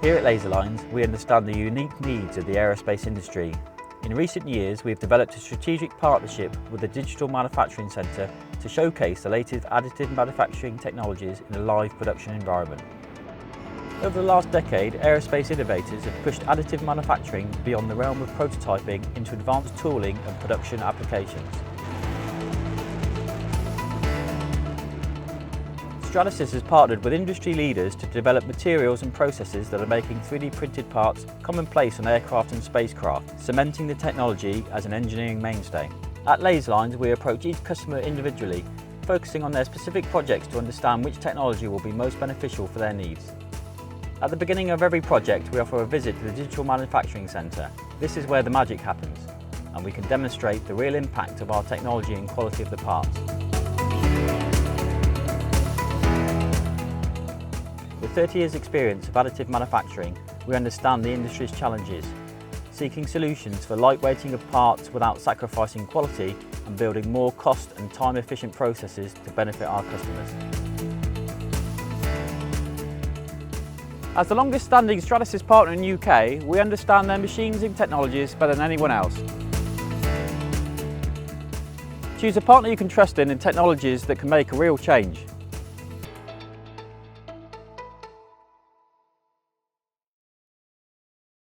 Here at Laserlines, we understand the unique needs of the aerospace industry. In recent years, we have developed a strategic partnership with the Digital Manufacturing Centre to showcase the latest additive manufacturing technologies in a live production environment. Over the last decade, aerospace innovators have pushed additive manufacturing beyond the realm of prototyping into advanced tooling and production applications. Stratasys has partnered with industry leaders to develop materials and processes that are making 3D printed parts commonplace on aircraft and spacecraft, cementing the technology as an engineering mainstay. At Laserlines, we approach each customer individually, focusing on their specific projects to understand which technology will be most beneficial for their needs. At the beginning of every project, we offer a visit to the Digital Manufacturing Centre. This is where the magic happens, and we can demonstrate the real impact of our technology and quality of the parts. With 30 years' experience of additive manufacturing, we understand the industry's challenges, seeking solutions for lightweighting of parts without sacrificing quality and building more cost and time-efficient processes to benefit our customers. As the longest-standing Stratasys partner in the UK, we understand their machines and technologies better than anyone else. Choose a partner you can trust in technologies that can make a real change.